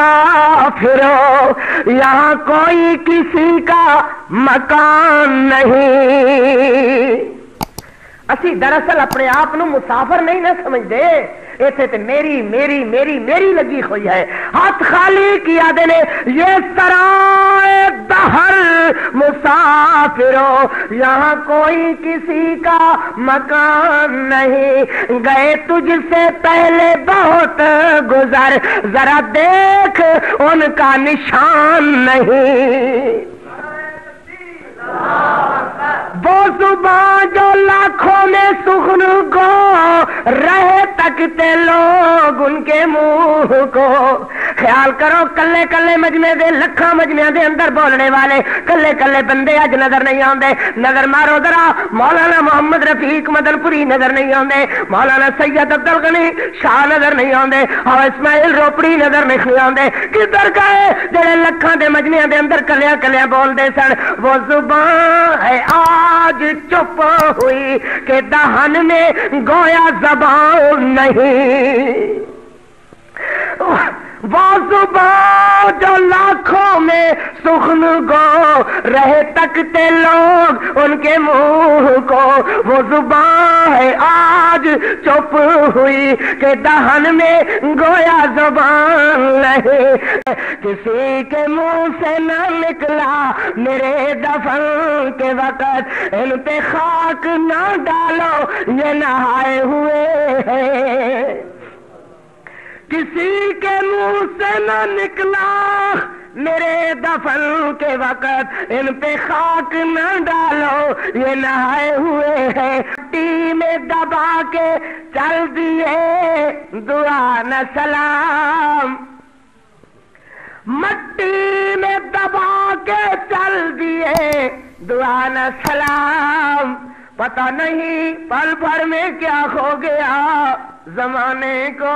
مسافرو یہاں کوئی کسی کا مکان نہیں۔ اسی دراصل اپنے آپ نو مسافر نہیں نہ سمجھتے، ایتھے تے میری میری میری میری لگی ہوئی ہے۔ ہاتھ خالی کیا دینے یہ سرائے دہر مسافرو یہاں کوئی کسی کا مکان نہیں، گئے تجھ سے پہلے بہت گزر ذرا دیکھ ان کا نشان نہیں۔ وہ زبان جو لاکھوں میں سخن کو رہے تکتے لوگ ان کے منہ کو، خیال کرو کلے کلے مجمع دے لکھاں مجمع دے اندر بولنے والے کلے کلے بندے اج نظر نہیں آندے۔ نظر مارو ذرا مولانا محمد رفیق مدن پوری نظر نہیں آندے، مولانا سید عبد الغنی شاہ نظر نہیں آندے، اور اسماعیل روپڑی نظر نہیں آندے۔ کدھر گئے جڑے لکھاں دے مجمع دے اندر کلیاں کلیاں بول دے سن؟ وہ زبان ہے آج چپ ہوئی کہ دہن میں گویا زبان نہیں، وہ زبان جو لاکھوں میں سخن گو رہے تکتے لوگ ان کے منہ کو، وہ زبان ہے آج چپ ہوئی کہ دہن میں گویا زبان نہیں۔ کسی کے منہ سے نہ نکلا میرے دفن کے وقت ان پہ خاک نہ ڈالو یہ نہائے ہوئے ہیں، کسی کے منہ سے نہ نکلا میرے دفن کے وقت ان پہ خاک نہ ڈالو یہ نہائے ہوئے ہیں، مٹی میں دبا کے چل دیے دعا نہ سلام، مٹی میں دبا کے چل دیے دعا نہ سلام، پتہ نہیں پل بھر میں کیا ہو گیا زمانے کو۔